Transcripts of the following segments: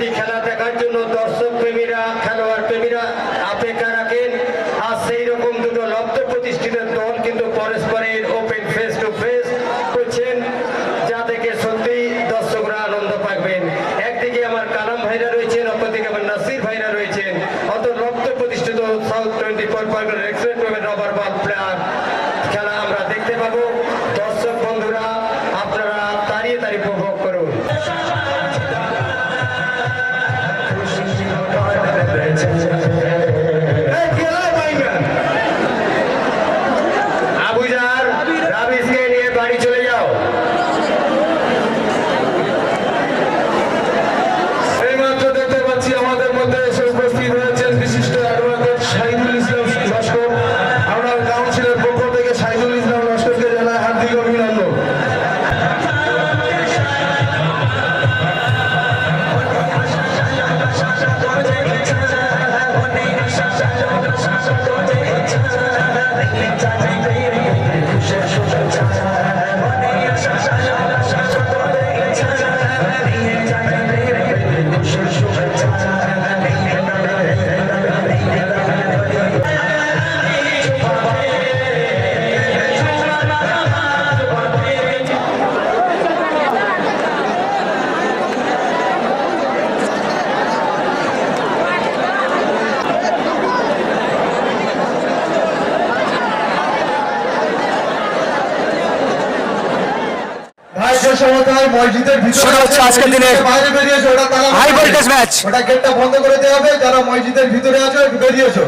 পরবর্তী খেলা দেখার জন্য দর্শক প্রেমীরা খেলোয়াড় প্রেমীরা অপেক্ষা রাখেন। আর সেই রকম দুটো লব্ধ প্রতিষ্ঠিত দল কিন্তু পরস্পরের ওপেন ফেস টু ফেস করছেন, যা দেখে সত্যি দর্শকরা আনন্দ পাবেন। একদিকে আমার কালাম ভাইরা রয়েছেন, অপরদিকে আমার নাসির ভাইরা রয়েছেন। অত লব্ধ প্রতিষ্ঠিত সাউথ 24 পরগনার এক্সেলেন্ট রবার বল প্লেয়ার খেলা আমরা দেখতে পাবো। দর্শক বন্ধুরা আপনারা তাড়িয়ে তাড়িয়ে উপভোগ করুন। আবুজার রাবিসকে নিয়ে বাড়ি চলে যাও। এইমাত্র দেখতে পাচ্ছি আমাদের মধ্যে এসে উপস্থিত হয়েছেন বিশিষ্ট অ্যাডভোকেট শাহিদুল ইসলাম লস্কর। আমরা কাউন্সিলের পক্ষ থেকে শাহিদুল ইসলাম লস্করকে জানাই হার্দিক অভিনন্দন। মসজিদের ভিতরে আজকের দিনে বাইরে বেরিয়েছে, ওটা তালা হাই ভোল্টেজ ম্যাচ। ওটা গেটটা বন্ধ করে দেওয়া হবে। যারা মসজিদের ভিতরে আছে বেরিয়েছো।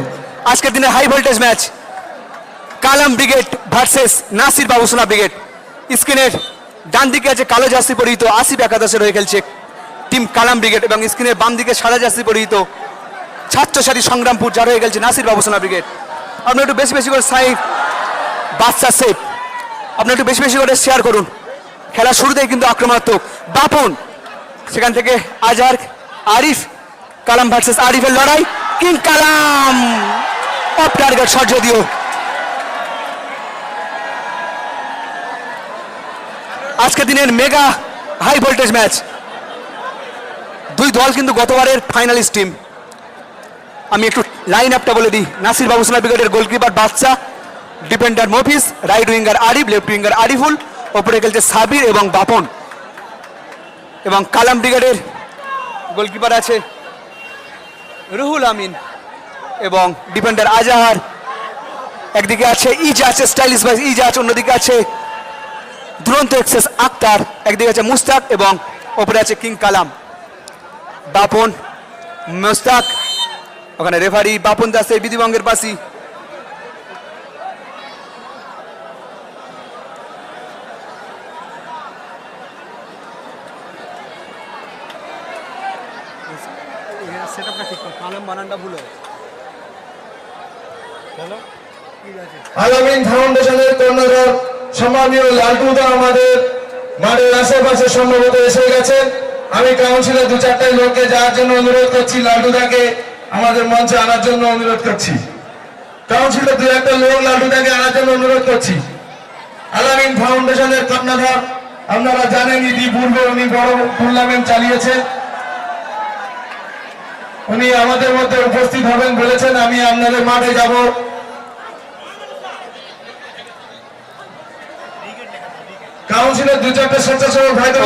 আজকের দিনে হাই ভোল্টেজ ম্যাচ, কালাম ব্রিগেড ভার্সেস নাসির বাবুসোনা ব্রিগেড। স্ক্রিনের ডান দিকে আছে কালো জার্সি পরিহিত আসিফ একাদশের হয়ে খেলছে টিম কালাম ব্রিগেড, এবং স্ক্রিনের বাম দিকে সাদা জার্সি পরিহিত ছাত্রসাথী সংগ্রামপুর যার হয়ে খেলছে নাসির বাবুসোনা ব্রিগেড। আপনারা একটু বেশি বেশি করে সাইড বাচ্চা সেফ আপনারা একটু বেশি বেশি করে শেয়ার করুন। খেলা শুরুতেই কিন্তু আক্রমণাত্মক বাপন, সেখান থেকে আজহার আরিফ, কালাম ভার্সেস আরিফের লড়াই। King Kalam of target shot, যদিও আজকের দিনের মেগা হাই ভোল্টেজ ম্যাচ। দুই দল কিন্তু গতবারের ফাইনালিস্ট টিম। আমি একটু লাইন আপটা বলে দিই। নাসির বাবুসোনা ব্রিগেডের goalkeeper Badsha, defender Mofiz, right winger Arif, left winger Ariful, ওপরে খেলছে সাবির এবং বাপন। এবং কালাম ব্রিগেডের গোলকিপার আছে রুহুল আমিন এবং ডিফেন্ডার আজহার। একদিকে আছে ইজাজ স্টাইলিশ ভাই ইজাজ, অন্যদিকে আছে দুরন্ত এক্সেস আক্তার, একদিকে আছে মুস্তাক এবং ওপরে আছে কিং কালাম। বাপন মুস্তাক, ওখানে রেফারি বাপন দাস এই বিধিভঙ্গের পাশি। আলামিন ফাউন্ডেশনের কর্ণধার সম্মানীয় লালটুদা আমাদের মাঠের আশেপাশে সম্ভবত এসে গেছেন। আমি কাউন্সিলের দু চারটাই লোককে যাওয়ার জন্য অনুরোধ করছি, লালটুদাকে আমাদের মঞ্চে আনার জন্য অনুরোধ করছি। কাউন্সিলের দু একটা লোক লালটুদাকে আনার জন্য অনুরোধ করছি। আলামিন ফাউন্ডেশনের কর্ণধার, আপনারা জানেন ইতিপূর্বে উনি বড় টুর্নামেন্ট চালিয়েছে। উনি আমাদের মধ্যে উপস্থিত হবেন বলেছেন। আমি আপনাদের মাঠে যাব। কাউন্সিলের দু চারটে স্বেচ্ছাসেবক ভাইদের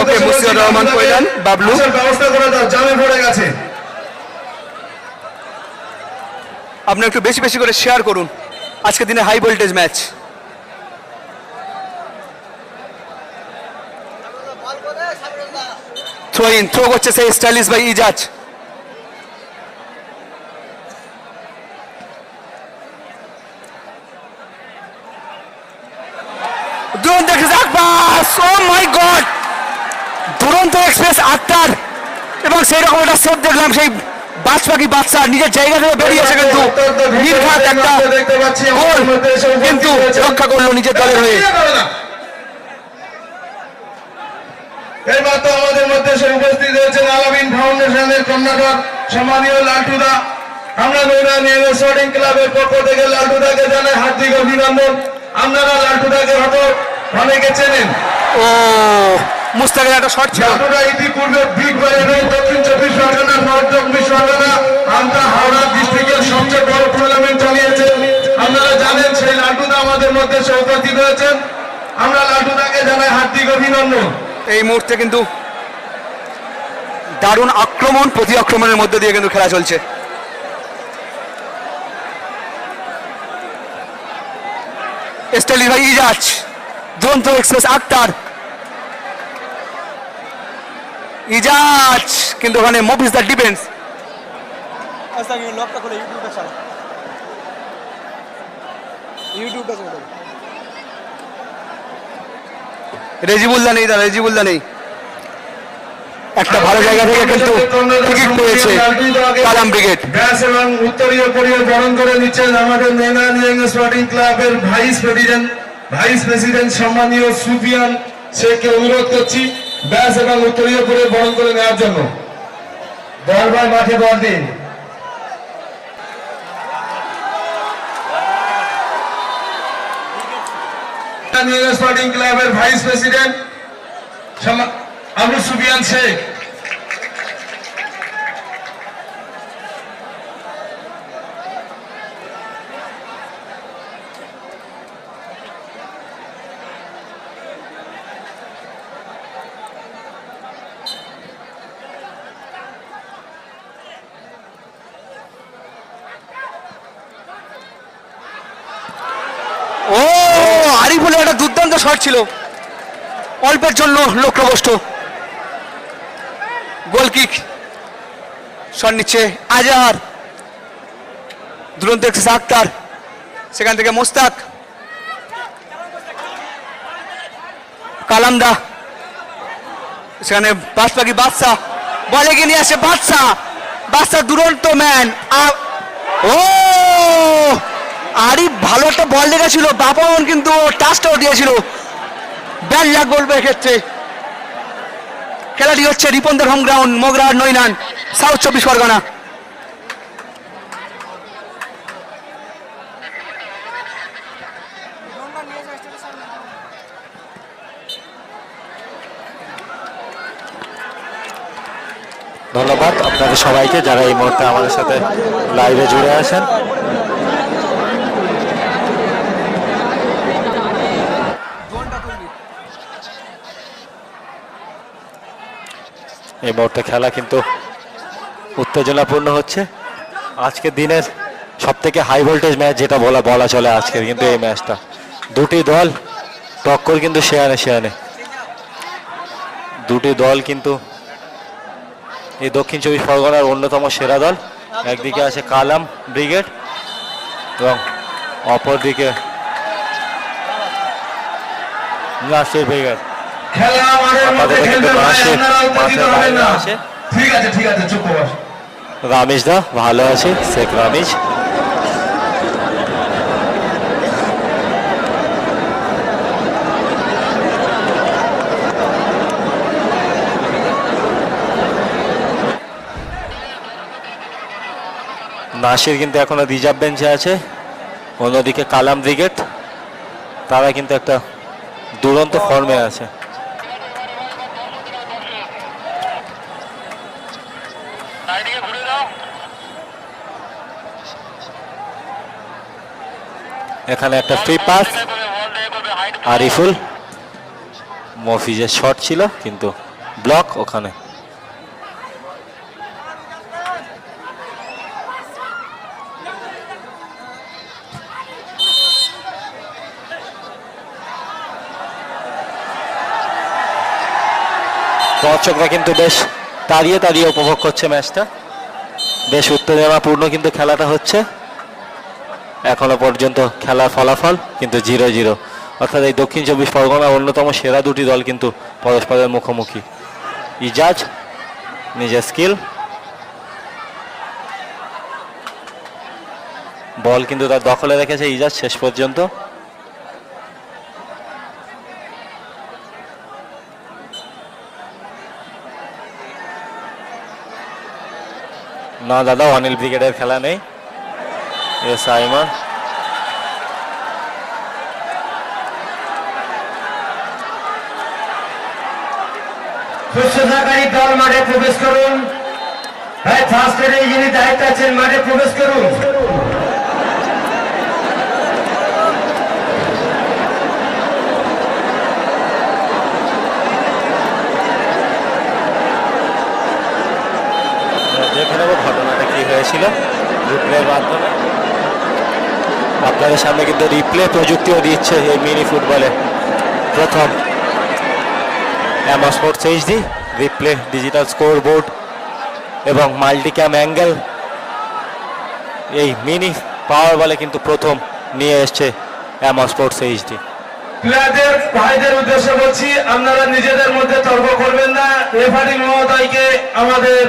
ব্যবস্থা করে দাও, জামে পড়ে গেছে। আপনারা একটু বেশি বেশি করে শেয়ার করুন। আজকের দিনে হাই ভোল্টেজ ম্যাচ। থ্রো করছে সেই স্টাইলিশ ভাই ইজাজ। দুরন্ত এক্সপ্রেস আকবাস, ও মাই গড, দুরন্ত এক্সপ্রেস আক্তার, এবং সেই রকম একটা সেভ দেখলাম সেই বাজপাখি বাচ্চা নিজের জায়গা থেকে বেরিয়েছে, কিন্তু নির্ঘাত একটা গোল কিন্তু রক্ষা করলো নিজের দলের হয়ে। এবার তো আমাদের মধ্যে এসে উপস্থিত হয়েছেন আলামিন ফাউন্ডেশনের কর্ণধার সম্মানীয় লালটুদা। আমরা নৈরানিয়া স্পোর্টিং ক্লাবের পক্ষ থেকে লালটুদাকে জানাই হার্দিক অভিনন্দন। আপনারা লালটুদাকে হয়তো অনেকে চেনেন। ও মুস্তাকের একটা শট ছিল। লালটুদা ইতিপূর্বে বিগ বাজারে দক্ষিণ 24 পরগনা, নর্থ 24 পরগনা, আমতা হাওড়া ডিস্ট্রিক্টের সবচেয়ে বড় টুর্নামেন্ট চালিয়েছে। আপনারা জানেন সেই লালটুদা আমাদের মধ্যে সে উপস্থিত হয়েছেন। আমরা লালটুদাকে জানাই হার্দিক অভিনন্দন। এই মুহূর্তে কিন্তু দারুণ আক্রমণ প্রতি আক্রমণের মধ্যে দিয়ে কিন্তু খেলা চলছে। স্টাইলিশ ভাই ইজাজ, দুরন্ত এক্সপ্রেস আক্তার, ইজাজ কিন্তু ওখানে মফিজ দ্য ডিফেন্স। রেজিবুল্লাহ নেই, রেজিবুল্লাহ নেই। একটা ভালো জায়গা থেকে কিন্তু উইকেট পেয়েছে কালাম ব্রিগেড। ব্যাস এবং উত্তরীয় পরিয়ে বরণ করে নিচ্ছেন আমাদের মেঘনা নিয়াঙ্গ স্পোর্টিং ক্লাবের ভাইস প্রেসিডেন্ট সম্মানীয় সুফিয়ান শেখকে অনুরোধ করছি ব্যাস এবং উত্তরীয় পরিয়ে বরণ করে নেওয়ার জন্য। বল ভাই মাঠে বল দিন। নিয়াঙ্গ স্পোর্টিং ক্লাবের ভাইস প্রেসিডেন্ট আবু সুফিয়ান শেখ। ও আরিফুলের একটা দুর্দান্ত শট ছিল, অল্পের জন্য লক্ষ্যভ্রষ্ট। গোল কিক, শট নিচ্ছে আজার, দুরন্ত এক্সপ্রেস আক্তার, সেখান থেকে মোস্তাক, কালামদা, সেখানে বাসপাকি বাদশা, বলে গিয়ে নিয়ে আসে বাদশা দুরন্ত ম্যান। ও আরিফ ভালো একটা বল লেগেছিল, বাপন কিন্তু টাচটাও দিয়েছিল। ব্যাড লাক বলবে এক্ষেত্রে। খেলাটি হচ্ছে রিপনদের home ground, Magrahat Nainan, South 24 Parganas. ধন্যবাদ আপনাদের সবাইকে যারা এই মুহূর্তে আমাদের সাথে লাইভে জুড়ে আছেন। এই মুহূর্তে খেলা কিন্তু উত্তেজনাপূর্ণ হচ্ছে। আজকের দিনের সব থেকে হাই ভোল্টেজ ম্যাচ যেটা বলা চলে আজকের, কিন্তু এই ম্যাচটা দুটি দল টক্কর কিন্তু শেয়ানে দুটি দল কিন্তু এই দক্ষিণ 24 পরগনার অন্যতম সেরা দল। একদিকে আছে কালাম ব্রিগেড এবং অপরদিকে নাসির ব্রিগেড। রামিজ দা ভালো আছে, শেখ রামিজ। নাসির কিন্তু এখনো রিজার্ভ বেঞ্চে আছে। অন্যদিকে কালাম ব্রিগেড তারা কিন্তু একটা দুরন্ত ফর্মে আছে। এখানে একটা ফ্রি পাস, আরিফুল, মফিজের শট ছিল কিন্তু ব্লক ওখানে। দর্শকরা কিন্তু বেশ তাড়িয়ে উপভোগ করছে ম্যাচটা। বেশ উত্তেজনাপূর্ণ কিন্তু খেলাটা হচ্ছে। এখনো পর্যন্ত খেলার ফলাফল কিন্তু 0-0, অর্থাৎ এই দক্ষিণ 24 পরগনার অন্যতম সেরা দুটি দল কিন্তু পরস্পরের মুখোমুখি। ইজাজ নিজের স্কিল, বল কিন্তু তার দখলে রেখেছে ইজাজ শেষ পর্যন্ত। না দাদা, অনিল ব্রিগেডের খেলা নেই। সাইমন শুশ্রূষাকারী দল মাঠে প্রবেশ করুন। ভাই ফার্স্ট এডে যিনি দায়িত্ব আছেন মাঠে প্রবেশ করুন। দেখে নেব ঘটনাটা কি হয়েছিল রিপ্লের মাধ্যমে। আপনাদের সামনে কিন্তু রিপ্লে প্রযুক্তিও দিচ্ছে এই মিনি ফুটবলে প্রথম অ্যামা sports HD replay digital scoreboard এবং মাল্টিক্যাম অ্যাঙ্গেল এই মিনি পাওয়ার বলে কিন্তু প্রথম নিয়ে এসছে অ্যামা স্পোর্টস এইচডি। প্লেয়ারদের ভাইদের উদ্দেশ্যে বলছি, আপনারা নিজেদের মধ্যে তর্ক করবেন না। রেফারি মহোদয়কে আমাদের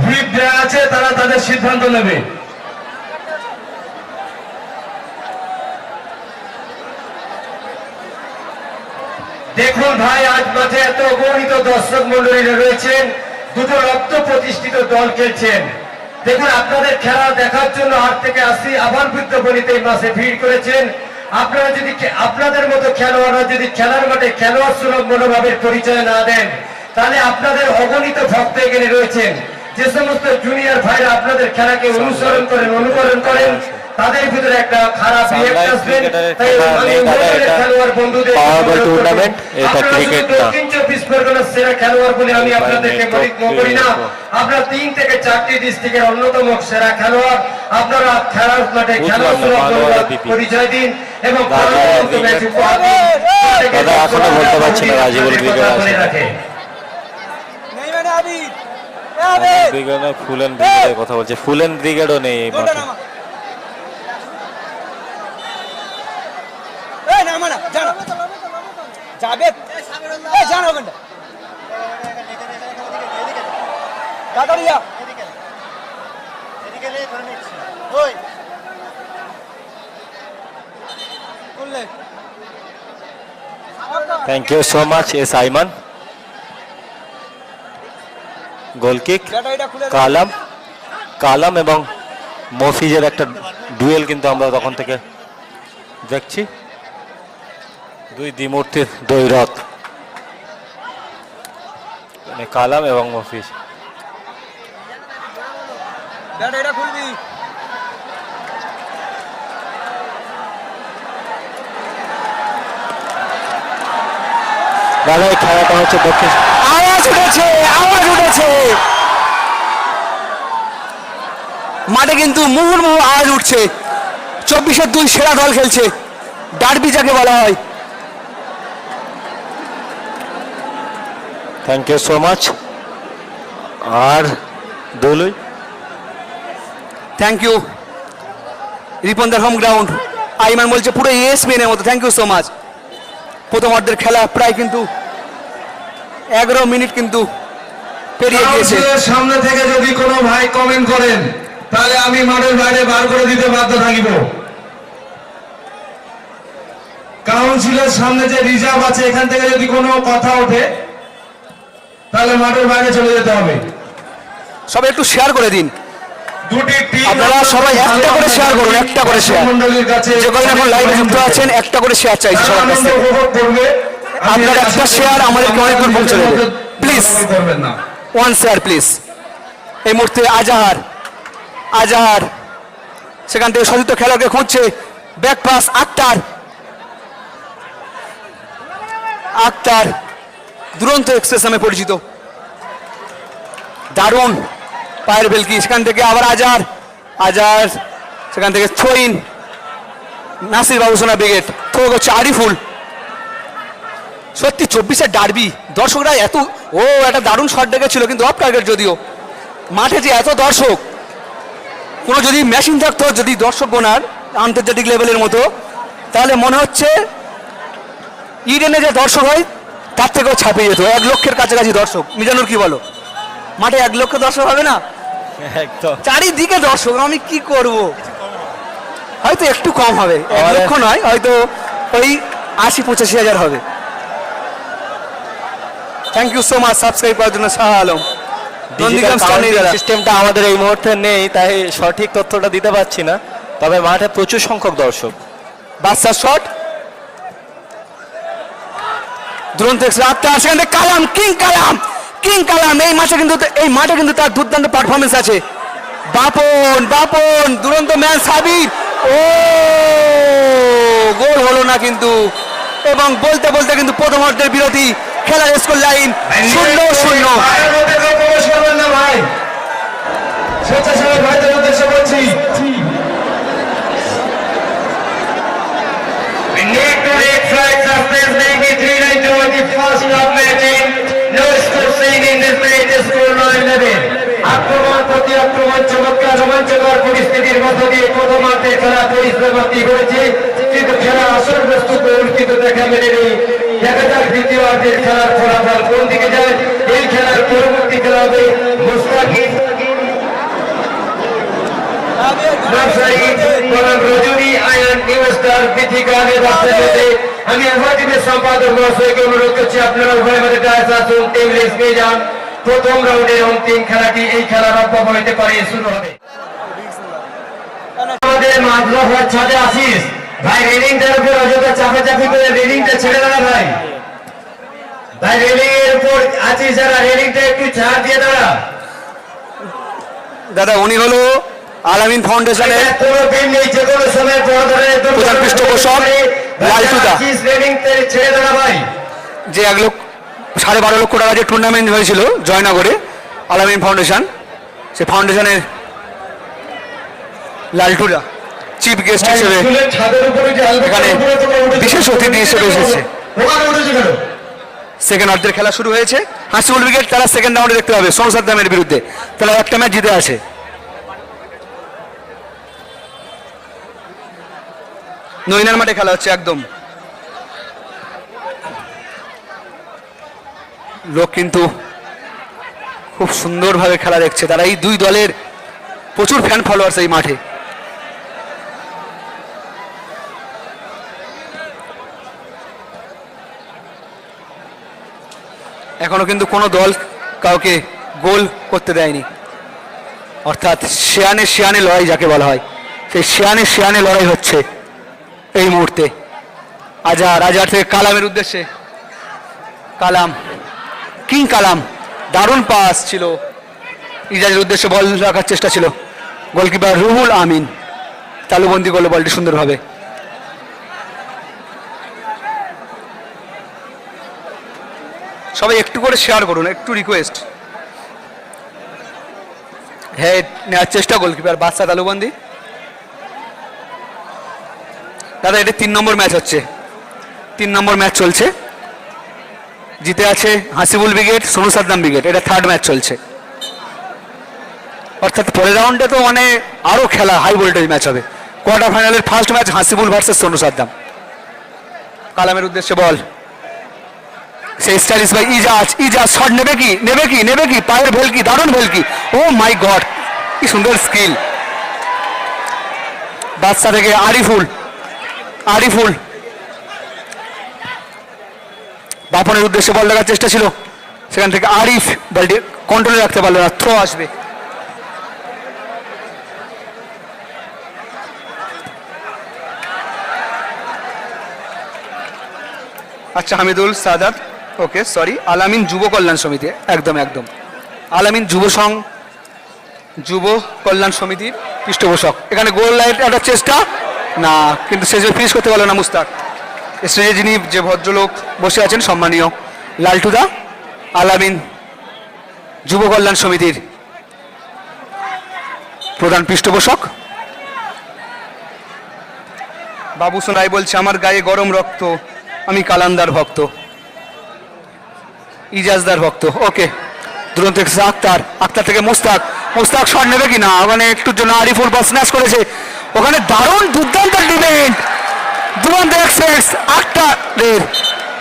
হুইপ দেওয়া আছে, তারা তাদের সিদ্ধান্ত নেবে। দেখুন ভাই, আজ মাঠে এত অগণিত দর্শক মন্ডলীরা রয়েছেন, দুটো রক্ত প্রতিষ্ঠিত দল খেলছেন। দেখুন আপনাদের খেলা দেখার জন্য 8 থেকে 80 আবার বৃদ্ধবনিতে এই মাসে ভিড় করেছেন। আপনারা যদি আপনাদের মতো খেলোয়াড়রা যদি খেলার মাঠে খেলোয়াড় সুলভ মনোভাবের পরিচয় না দেন, তাহলে আপনাদের অগণিত ভক্ত এখানে রয়েছেন। যে সমস্ত জুনিয়র ভাইরা আপনাদের খেলাকে অনুসরণ করেন, অনুকরণ করেন, তাদের ভিতরে একটা খারাপ রিঅ্যাক্ট আসবেন। তাই আমি খেলোয়াড় বন্ধুদের টুর্নামেন্ট এটা ক্রিকেট না, দক্ষিণ 24 পরগনার সেরা খেলোয়াড় বলে আমি আপনাদেরকে মনে করি না। আপনারা 3 থেকে 4টি ডিস্ট্রিক্টের অন্যতম সেরা খেলোয়াড়। আপনারা খেলার মাঠে খেলার পরিচয় দিন এবং ম্যাচ উপহার দিন। দাদা এখনো বলতে পারছি না রাজিবুল ব্রিগেড ফুল অ্যান্ড ব্রিগেডের কথা বলছে। ফুল অ্যান্ড ব্রিগেডও নেই এই মাঠে। Thank you so much S Aiman. Goal kick Kalam এবং মফিজের একটা ডুয়েল কিন্তু আমরা তখন থেকে দেখছি। দুই দ্বিমূর্তির দ্বৈরথ, কালাম এবং মফিজ। দাদা এই খেলাটা হচ্ছে দক্ষিণ। আওয়াজ উঠেছে মাঠে কিন্তু মুহুর্মুহু আওয়াজ উঠছে। 24-এর 2 সেরা দল খেলছে, ডার্বি যাকে বলা হয়। Thank you so much. আর দোলই থ্যাংক ইউ। রিপনদার হোম গ্রাউন্ড, আইমান বলছে পুরো ESPN এর মতো। Thank you so much. প্রথম অর্ধের খেলা প্রায় কিন্তু 11 মিনিট কিন্তু পেরিয়ে গিয়েছে। সামনে থেকে যদি কোনো ভাই কমেন্ট করেন, তাহলে আমি মাঠের বাইরে বার করে দিতে বাধ্য থাকিব। কাউন্সিলের সামনে যে রিজার্ভ আছে, এখান থেকে যদি কোনো কথা ওঠে, তাহলে মাঠের বাইরে চলে যেতে হবে। সবাই একটু শেয়ার করে দিন। দুটি টিম আপনারা সবাই একটা করে শেয়ার করুন, একটা করে শেয়ার। মন্ডলীর কাছে যে কজন এখন লাইভে যুক্ত আছেন, একটা করে শেয়ার চাইছি সবার কাছ থেকে। উপভোগ করবে। আপনার একটা শেয়ার আমাদেরকে অনেক দূর পৌঁছে দেবে। প্লিজ করবেন না। 1 শেয়ার প্লিজ। এই মুহূর্তে আজাহার সেখান থেকে সতীর্থ খেলোয়াড়কে খুঁজছে। ব্যাক পাস আক্তার দুরন্ত এক্সপ্রেস নামে পরিচিত। দারুণ পায়ের বেলকি। সেখান থেকে আবার আজার সেখান থেকে থ্রোইন। নাসির বাবুসোনা ব্রিগেড থ্রো করছে আরিফুল। সত্যি 24-এর ডার্বি, দর্শকরা এত একটা দারুণ শট ডেকেছিল, কিন্তু অফ টার্গেট। যদিও মাঠে যে এত দর্শক, কোনো যদি মেশিন থাকতো, যদি দর্শক গোনার আন্তর্জাতিক লেভেলের মতো, তাহলে মনে হচ্ছে ইডেনে যে দর্শক হয় তার থেকেও ছাপিয়ে যেত। 1 লক্ষের কাছাকাছি দর্শক। মিজানুর কি বলো? মাঠে 1 লক্ষ দর্শক হবে না? একদম চারিদিকে দর্শক। আমি কি করব? হয়তো একটু কম হবে, 1 লক্ষ নয়, হয়তো ওই 80-85 হাজার হবে। Thank you so much subscribe করার জন্য শাহ আলম। সিস্টেমটা আমাদের এই মুহূর্তে নেই, তাই সঠিক তথ্যটা দিতে পারছি না। তবে মাঠে প্রচুর সংখ্যক দর্শক। বাদশার শট দুরন্ত এক্সপ্রেস। সেখান থেকে কালাম কিং কালাম এই মাঠে কিন্তু তার দুর্দান্ত পারফরমেন্স আছে। বাপন দুরন্ত ম্যান সাবির, ও গোল হলো না কিন্তু, এবং বলতে বলতে কিন্তু প্রথম অর্ধের বিরতি, খেলার স্কোর লাইন 0-0। ভাই স্বেচ্ছাসেবক ভাইদের উদ্দেশ্যে বলছি, We need to make flights of this league 3-9 the first of matching. No score seen in this match, the score 9-11. আক্রমণ প্রতি আক্রমণ চমৎকার রোমাঞ্চকর পরিস্থিতির মধ্য দিয়ে প্রথমার্ধে খেলা পরিসমাপ্তি করেছে, কিন্তু খেলা আসল বস্তু কিন্তু দেখা মেলেনি। দেখা যাক দ্বিতীয়ার্ধের খেলার ফলাফল কোন দিকে যায়। এই খেলার পরবর্তী খেলা হবে মুস্তাকিব রজনী আয়ন নিউ স্টার বিথিকানের মধ্যে। আমি উভয় টিমের সম্পাদক মহাশয়কে অনুরোধ করছি, আপনারা উভয় আমাদের ডায়াসে আসুন, টিম লিস্ট পেয়ে যান। প্রথম রাউন্ডের অন্তিম খেলাটি এই খেলার অব্যব হইতে পারে শুরু হবে। আমাদের মাদ্রাসার ছাদে আসিস ভাই, রেলিংটার উপর অযথা চাপাচাপি করে রেলিংটা ছেড়ে দাঁড়া ভাই। ভাই রেলিং এর উপর আছিস যারা, রেলিংটা একটু ছাড় দিয়ে দাঁড়া। দাদা উনি হলো আলামিন ফাউন্ডেশনের কোনো দিন নেই, যে কোনো সময় প্রধান পৃষ্ঠপোষক লালটুদা, ছেড়ে দাঁড়া ভাই। যে 12.5 লক্ষ টাকা যে টুর্নামেন্ট হয়েছিল জয়নগরে আলামিন ফাউন্ডেশন, সে ফাউন্ডেশনের লালটুদা চিফ গেস্ট হিসেবে এখানে বিশেষ অতিথি হিসেবে এসেছে। সেকেন্ড অর্ধের খেলা শুরু হয়েছে। হাসিবুল ব্রিগেড তারা সেকেন্ড রাউন্ডে দেখতে হবে সোনু সাদ্দামের বিরুদ্ধে, তারা একটা ম্যাচ জিতে আছে। নইনার মাঠে খেলা হচ্ছে, একদম লোক কিন্তু খুব সুন্দরভাবে খেলা দেখছে। তারা এই দুই দলের প্রচুর ফ্যান ফলোয়ার্স এই মাঠে। এখনো কিন্তু কোনো দল কাউকে গোল করতে দেয়নি, অর্থাৎ শেয়ানে লড়াই যাকে বলা হয়, সেই শেয়ানে লড়াই হচ্ছে এই মুহূর্তে। আজহার থেকে কালামের উদ্দেশ্যে, কালাম কিং কালাম, দারুণ পাস ছিল, ইজাজের উদ্দেশ্যে বল রাখার চেষ্টা ছিল, গোলকিপার রুহুল আমিন তালুবন্দি করলো বলটি সুন্দরভাবে। সবাই একটু করে শেয়ার করুন, একটু রিকোয়েস্ট। হ্যাঁ নেওয়ার চেষ্টা গোলকিপার বাদশা তালুবন্দি। দাদা এটা 3 নম্বর ম্যাচ হচ্ছে, 3 নম্বর ম্যাচ চলছে। জিতে আছে হাসিবুল ব্রিগেড, সোনু সাদ্দাম ব্রিগেড, এটা 3rd ম্যাচ চলছে। অর্থাৎ পরের রাউন্ডে তো মানে আরো খেলা, হাই ভোল্টেজ ম্যাচ হবে। কোয়ার্টার ফাইনালের first match Hasibul versus Sonu Saddam. কালামের উদ্দেশ্যে বল, সেই স্টাইলিশ ভাই ইজাজ শট নেবে কি পায়ের ভেলকি, দারুণ ভেলকি, ও মাই গড কি সুন্দর স্কিল। বাদশা থেকে আরিফুল বাপনের উদ্দেশ্যে বল দেওয়ার চেষ্টা ছিল, সেখান থেকে আরিফ বলটি কন্ট্রোলে রাখতে পারলো না, থ্রো আসবে। আচ্ছা হামিদুল সাদাত, ওকে সরি, আলামিন যুব কল্যাণ সমিতি, একদম আলামিন যুব কল্যাণ সমিতির পৃষ্ঠপোষক। এখানে গোল লাইট একটা চেষ্টা না, কিন্তু সে ফিনিশ করতে পারলো না মুস্তাক। স্টেজে যিনি যে ভদ্রলোক বসে আছেন সম্মানীয় লালটুদা, আলামিন যুব কল্যাণ সমিতির প্রধান পৃষ্ঠপোষক। বাবু সোনাই বলছে আমার গায়ে গরম রক্ত, আমি কালান্দার ভক্ত, ইজাজদার ভক্ত। ওকে দুরন্ত আক্তার থেকে মুস্তাক শট নেবে কি না, ওখানে একটুর জন্য আরিফুল বল স্ন্যাচ করেছে, ওখানে দারুণ দুর্দান্ত ডিফেন্স, দুরন্ত এক্সপ্রেস আক্তারের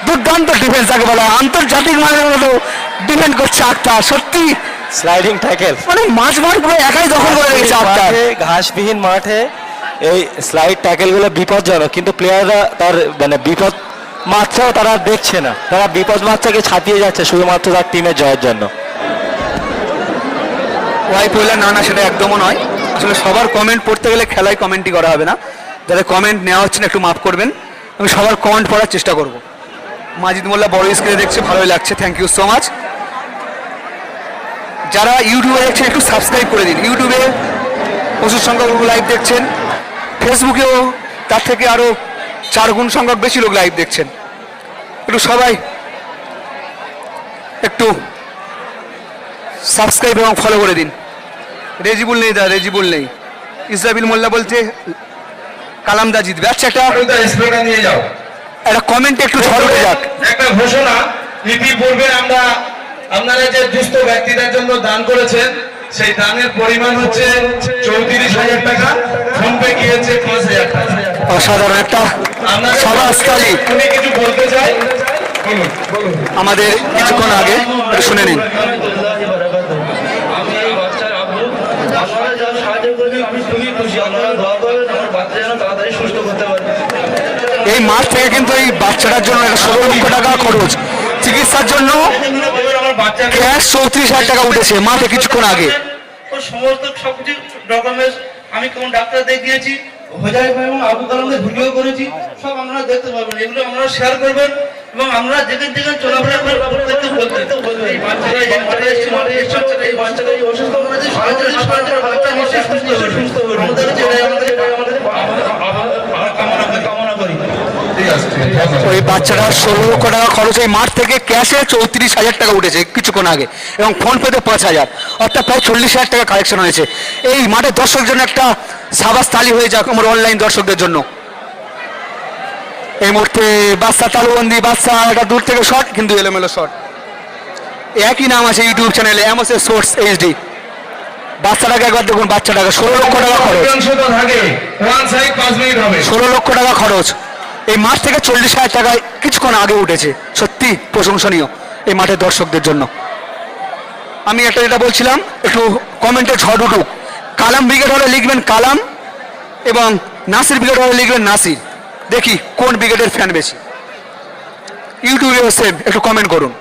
দুর্দান্ত ডিফেন্স যাকে বলা হয়, আন্তর্জাতিক মানের মতো ডিফেন্ড করছে আক্তার। সত্যি স্লাইডিং ট্যাকেল, মানে মাঝ মাঠ পুরো একাই দখল করে রেখেছে আক্তার। ঘাসবিহীন মাঠে এই স্লাইড ট্যাকেলগুলো বিপজ্জনক, কিন্তু প্লেয়াররা তার মানে বিপদ মাত্রাও তারা দেখছে না, তারা বিপদ মাত্রাকে ছাপিয়ে যাচ্ছে শুধুমাত্র তার টিমের জয়ের জন্য। ওয়াইপ হইলে না সেটা একদমও নয়। আসলে সবার কমেন্ট পড়তে গেলে খেলায় কমেন্টই করা হবে না, যাদের কমেন্ট নেওয়া হচ্ছে না একটু মাফ করবেন, আমি সবার কমেন্ট পড়ার চেষ্টা করব। মাজিদ মোল্লা বড় স্ক্রিনে দেখছে, ভালোই লাগছে, থ্যাংক ইউ সো মাচ। যারা ইউটিউবে দেখছেন একটু সাবস্ক্রাইব করে দিন। ইউটিউবে প্রচুর সংখ্যক লোক লাইভ দেখছেন, ফেসবুকেও তার থেকে আরও 4 গুণ সংখ্যক বেশি লোক লাইভ দেখছেন। একটু সবাই একটু সাবস্ক্রাইব এবং ফলো করে দিন। রেজিবুল নেই দা, রেজিবুল নেই। ইসরাবিল মোল্লা বলছে কালামদা জিতবে। আচ্ছা, স্প্রেটা নিয়ে যাও। একটা কমেন্টে একটু ঝড় উঠে যাক। একটা ঘোষণা, ইতিপূর্বে আপনারা যে দুস্থ ব্যক্তিদের জন্য দান করেছেন, সেই দানের পরিমাণ হচ্ছে 34,000 টাকা, ফোনপে গিয়েছে 5,000 টাকা। অসাধারণ একটা সভাস্থলী উনি কিছু বলতে চাই, বলুন। আমাদের কিছুক্ষণ আগে একটু শুনে নিন। আমি এই বাচ্চার আব্বু, আপনারা যা সাহায্য করেছেন আমি খুবই খুশি। আপনারা দোয়া করবেন আমার বাচ্চা যেন তাড়াতাড়ি সুস্থ করতে পারে। এই মাঠ থেকে কিন্তু এই বাচ্চাটার জন্য একটা 16 লক্ষ টাকা খরচ, চিকিৎসার জন্য আমার বাচ্চাকে ক্যাশ 34,000 টাকা উঠেছে মাঠে কিছুক্ষণ আগে। ওর সমস্ত সবকিছু ডকুমেন্টস আমি কোন ডাক্তার দেখিয়েছি, হোজাই ভাই এবং আবু কালামদের ভিডিও করেছি, সব আপনারা দেখতে পাবেন। এগুলো আপনারা শেয়ার করবেন এবং আমরা যেখানে যেখানে চলাফেরা করে প্রত্যেককে বলতে এই বাচ্চারা এই মাঠে এসেছে, মাঠে এসেছে, এই বাচ্চারা এই অসুস্থ করেছে, সাহায্য বাচ্চা নিশ্চয়ই সুস্থ হবে। আমাদের কাছে এটাই আমাদের কামনা করি। ওই বাচ্চাটা 16 লক্ষ টাকা খরচ এই মাঠ থেকে ক্যাশে 34,000 টাকা উঠেছে কিছুক্ষণ আগে, এবং ফোন পেতে 5,000, অর্থাৎ প্রায় 40,000 টাকা কালেকশন হয়েছে। এই মাঠে দর্শকের জন্য একটা সাবাস তালি হয়ে যাক আমার অনলাইন দর্শকদের জন্য। এই মুহূর্তে বাচ্চা তালুবন্দি, বাচ্চা একটা দূর থেকে শট, কিন্তু এলোমেলো শট। একই নাম আছে ইউটিউব চ্যানেলে, এমএস সোর্স এইচডি। বাচ্চাটাকে একবার দেখুন, বাচ্চাটাকে 16 লক্ষ টাকা খরচ, 16 লক্ষ টাকা খরচ এই মাঠ থেকে 40,000 টাকায় কিছুক্ষণ আগে উঠেছে। সত্যি প্রশংসনীয় এই মাঠের দর্শকদের জন্য। আমি একটা যেটা বলছিলাম, একটু কমেন্টে ঝড় উঠুক। কালাম ব্রিগেড হলে লিখবেন কালাম, এবং নাসির ব্রিগেড হলে লিখবেন নাসির। দেখি কোন ব্রিগেডের ফ্যান বেশি। ইউটিউবে সেম, একটু কমেন্ট করুন।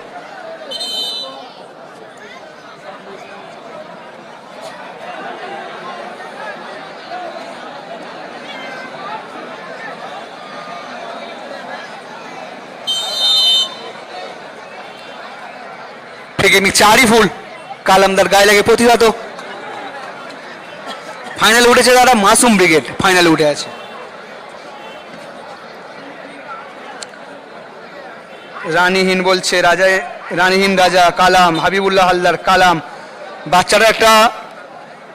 থেকে 4ই ফুল কালামদার গায়ে লাগে প্রতিহত। ফাইনালে উঠেছে তারা মাসুম ব্রিগেড, ফাইনালে উঠে আছে। রানীহীন বলছে রানীহীন রাজা কালাম, হাবিবুল্লাহ হালদার কালাম। বাচ্চারা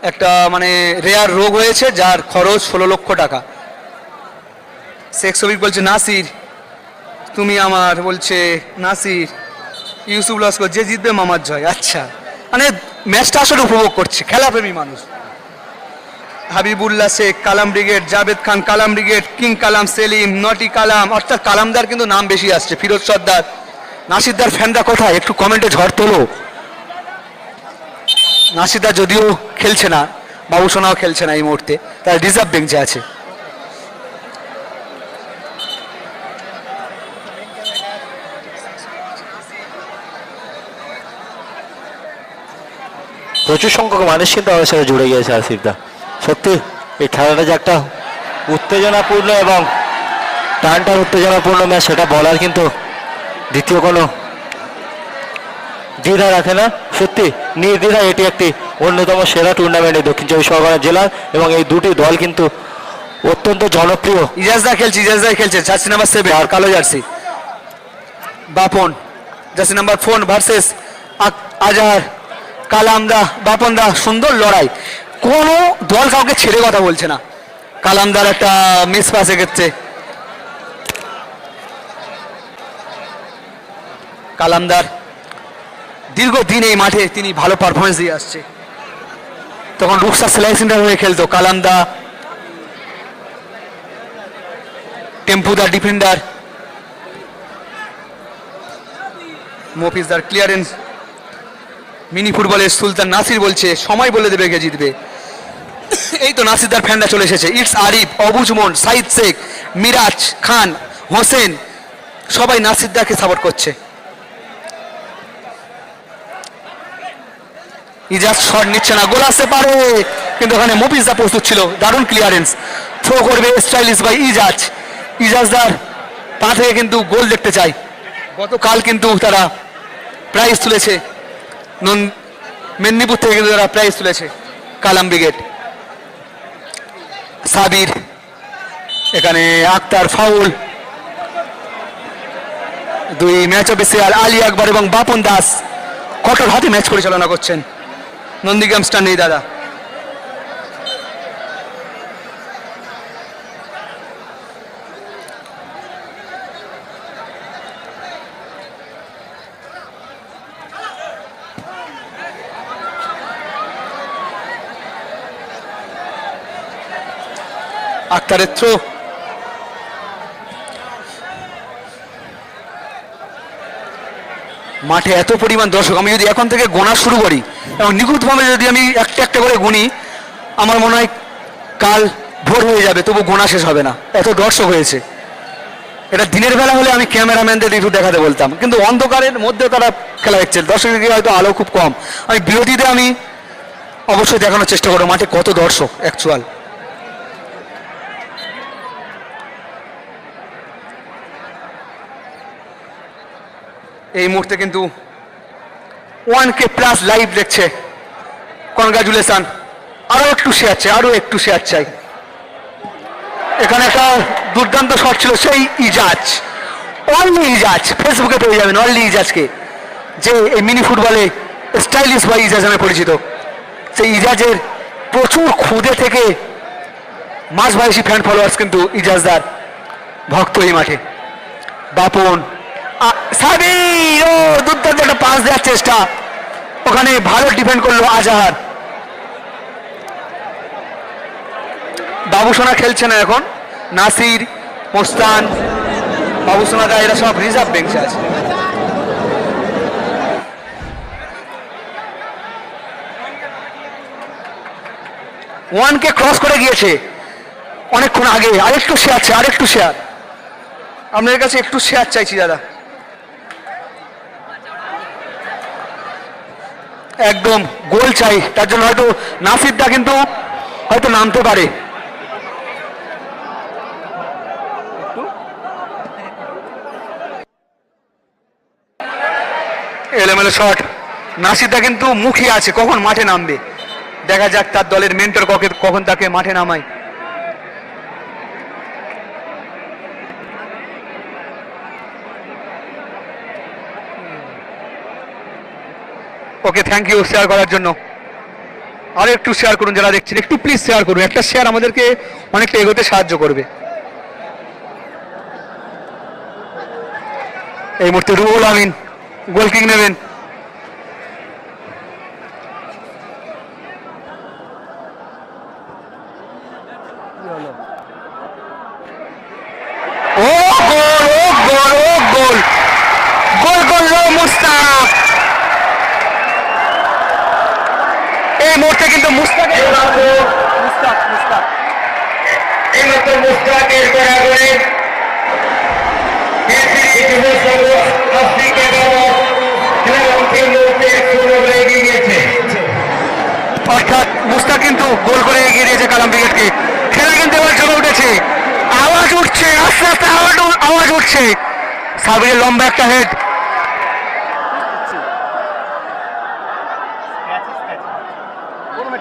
একটা মানে রেয়ার রোগ হয়েছে, যার খরচ 16 লক্ষ টাকা। শেখ সবিক বলছে নাসির তুমি আমার, বলছে নাসির। ইউসুফ লস্কর যে জিতবে মামার জয়। আচ্ছা, মানে ম্যাচটা আসলে উপভোগ করছে খেলাপ্রেমী মানুষ। হাবিবুল্লাহ শেখ কালাম ব্রিগেড, জাভেদ খান কালাম ব্রিগেড, কিং কালাম, সেলিম, নটি কালাম, অর্থাৎ কালামদার কিন্তু নাম বেশি আসছে। ফিরোজ সর্দার, নাসিরদার ফ্যানরা কোথায়? একটু কমেন্টে ঝড় তোলো। নাসিরদার যদিও খেলছে না, বাবুসোনাও খেলছে না এই মুহূর্তে, তার রিজার্ভ বেঞ্চে আছে। প্রচুর সংখ্যক মানুষ কিন্তু আমার সাথে জুড়ে গিয়েছে আসিফদা। সত্যি এই খেলাটা যে একটা উত্তেজনাপূর্ণ এবং টানটার উত্তেজনাপূর্ণ ম্যাচ, সেটা বলার কিন্তু দ্বিতীয় কোনো দ্বিধা রাখে না। সত্যি নির্দ্বিধা এটি একটি অন্যতম সেরা টুর্নামেন্ট এই দক্ষিণ চব্বিশ পরগনা জেলার, এবং এই দুটি দল কিন্তু অত্যন্ত জনপ্রিয়। ইজাজদা খেলছে জার্সি নাম্বার 7 আর কালো jersey. Bapan jersey number 4 versus Azhar. কালামদা, বাপনদা, সুন্দর লড়াই, কোনো দল কাউকে ছেড়ে কথা বলছে না। কালামদার একটা মিস পাসে গেছে। কালামদার দীর্ঘদিন এই মাঠে তিনি ভালো পারফরমেন্স দিয়ে আসছে। তখন রুকসা সেলাই সেন্টার হয়ে খেলতো কালামদা। টেম্পুদার ডিফেন্ডার, মফিজদার ক্লিয়ারেন্স। মিনি ফুটবলের সুলতান নাসির বলছে সময় বলে দেবে কে জিতবে। এই তো নাসিরদার ফ্যানরা চলে এসেছে। ইটস আরিফ, অবুজমন, সাইদ শেখ, মিরাজ খান, হোসেন, সবাই নাসিরদাকে সাপোর্ট করছে। ইজাজ শট নিচ্ছে না, গোল আসতে পারে, কিন্তু ওখানে মফিজদা প্রস্তুত ছিল। দারুণ ক্লিয়ারেন্স, থ্রো করবে স্টাইলিশ বাই ইজাজ। ইজাজদার পা থেকে কিন্তু গোল দেখতে চাই। গতকাল কিন্তু তারা প্রাইজ তুলেছে মেদিনীপুর থেকে কিন্তু তারা প্রাইজ তুলেছে কালাম ব্রিগেড। সাবির, এখানে আক্তার ফাউল, দুই ম্যাচ অফিসিয়াল আলী আকবর এবং বাপন দাস কঠোর হাতে ম্যাচ পরিচালনা করছেন। নন্দীগ্রাম স্টার নেই দাদা। আক্তারের থ্রো, মাঠে এত পরিমাণ দর্শক, আমি যদি এখন থেকে গোনা শুরু করি এবং নিখুঁতভাবে যদি আমি একটা একটা করে গুনি, আমার মনে হয় কাল ভোর হয়ে যাবে, তবু গোনা শেষ হবে না, এত দর্শক হয়েছে। এটা দিনের বেলা হলে আমি ক্যামেরাম্যানদের একটু দেখাতে বলতাম, কিন্তু অন্ধকারের মধ্যেও তারা খেলা দেখছে। দর্শকের হয়তো আলো খুব কম, আমি বিরতিতে আমি অবশ্যই দেখানোর চেষ্টা করবো মাঠে কত দর্শক অ্যাকচুয়াল। এই মুহূর্তে কিন্তু 1K প্লাস লাইভ দেখছে, কনগ্রাচুলেশন। আরো একটু শেয়ার চাই, আরো একটু শেয়ার চাই। এখানে একটা দুর্দান্ত শট ছিল সেই ইজাজ, অনলি ইজাজ, ফেসবুকে পেয়ে যাবেন অনলি ইজাজকে, যে এই মিনি ফুটবলে স্টাইলিশ বা ইজাজ নামে পরিচিত। সেই ইজাজের প্রচুর খুদে থেকে মাঝ বয়সী ফ্যান ফলোয়ার্স কিন্তু ইজাজদার ভক্ত এই মাঠে। বাপন, সাবির, ও দুর্দান্ত একটা পাস দেওয়ার চেষ্টা, ওখানে ভালো ডিফেন্ড করলো আজাহার। বাবুসোনা খেলছে না এখন, নাসির, মোস্তান, বাবুসোনা দা এরা সব রিজার্ভ বেঞ্চে আছে। ওয়ানকে ক্রস করে গিয়েছে অনেকক্ষণ আগে। আরেকটু শেয়ার চাই, আরেকটু শেয়ার, আপনার কাছে একটু শেয়ার চাইছি দাদা। একদম গোল চাই, তার জন্য হয়তো নাসিরদা কিন্তু হয়তো নামতে পারে। এলোমেলো শট, নাসিরদা কিন্তু মুখিয়ে আছে কখন মাঠে নামবে। দেখা যাক তার দলের মেন্টর কখন তাকে মাঠে নামায়। ওকে, থ্যাংক ইউ শেয়ার করার জন্য। আরো একটু শেয়ার করুন যারা দেখছেন, একটু প্লিজ শেয়ার করুন, একটা শেয়ার আমাদেরকে অনেকটা এগোতে সাহায্য করবে। এই মুহূর্তে রুহুল আমিন গোল কিক নেবেন। ও গোল, ও গোল, ও গোল, গোল করলো মুস্তাক। এই মুহূর্তে কিন্তু মুস্তাকের মুস্তাকের করা করে অর্থাৎ মুস্তাক কিন্তু গোল করে এগিয়ে দিয়েছে কালাম ব্রিগেডকে। খেলা কিন্তু এবার জমে উঠেছে, আওয়াজ উঠছে, আস্তে আস্তে আওয়াজ উঠছে। সাবিরের লম্বা একটা হেড,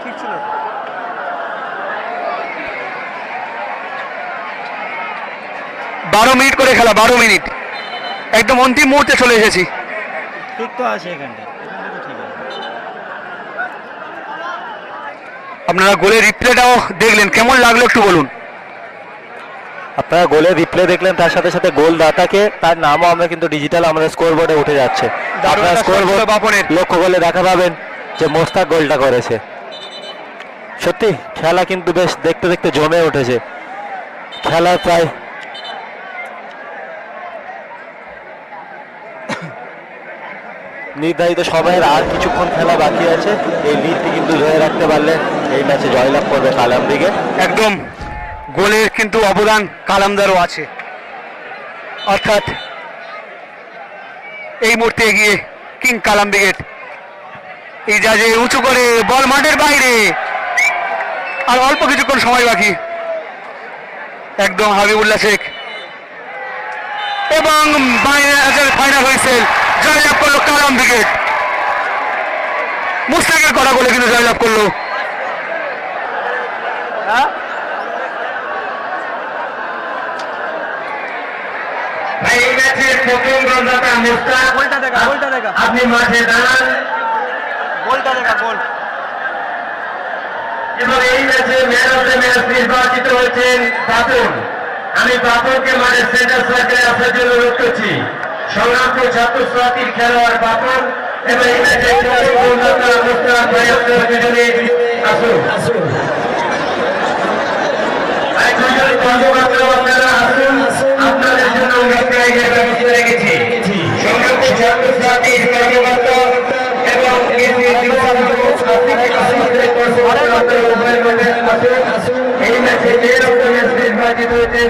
ঠিক ছিল। 12 মিনিট করে খেলা, 12 মিনিট, একদম অন্তিম মুহূর্তে চলে এসেছি। ঠিক তো আছে এখানটা, ঠিক আছে। আপনারা গোলের রিপ্লেটাও দেখলেন, কেমন লাগলো একটু বলুন। আপনারা গোলের রিপ্লে দেখলেন, তার সাথে সাথে গোল দাতাকে তার নামও আমরা কিন্তু ডিজিটাল আমাদের স্কোর বোর্ডে উঠে যাচ্ছে। আপনারা স্কোর বোর্ড বাপনের লক্ষ্য করলে দেখা পাবেন যে মোস্তাক গোলটা করেছে। সত্যি খেলা কিন্তু বেশ দেখতে দেখতে জমে উঠেছে। খেলা প্রায় নির্ধারিত সময়ের আর কিছুক্ষণ খেলা বাকি আছে। এই লিডটি কিন্তু ধরে রাখতে পারলে এই ম্যাচে জয়লাভ করবে কালাম ব্রিগেড। একদম গোলের কিন্তু অবদান কালামদারও আছে, অর্থাৎ এই মুহূর্তে এগিয়ে কিং কালাম ব্রিগেড। ইজাজে উঁচু করে বল মাঠের বাইরে, আর অল্প কিছুক্ষণ সময় বাকি। একদম হাবিবুল্লাহ শেখ এবং ফাইনাল হুইসেল, জয়লাভ করলো কালাম ব্রিগেড। মুস্তাকের করা গোলে কিন্তু জয়লাভ করলো। ভাই এই ম্যাচের প্রথম গোলদাতা মুস্তাক, আপনি মাঠে দাঁড়ান। এবং এই ম্যাচে ম্যান অফ দ্য ম্যাচ নির্বাচিত হয়েছেন বাপন। আমি বাপনকে মাঠের সেন্টার সার্কেলে আসার জন্য অনুরোধ করছি। সংগ্রামপুর ছাত্রছাত্রীর খেলোয়াড় বাপন এবং এই ম্যাচের প্রথম গোলদাতা মুস্তাক ভাই, আপনারা দুজনে আসুন। ভাই দুজন কর্মকর্তা আপনারা আসুন, আপনাদের জন্য প্রাইজের ব্যবস্থা রেখেছি। সংগ্রামপুর ছাত্রছাত্রীর কর্মকর্তা এবং এই ম্যাচে নির্বাচিত হয়েছে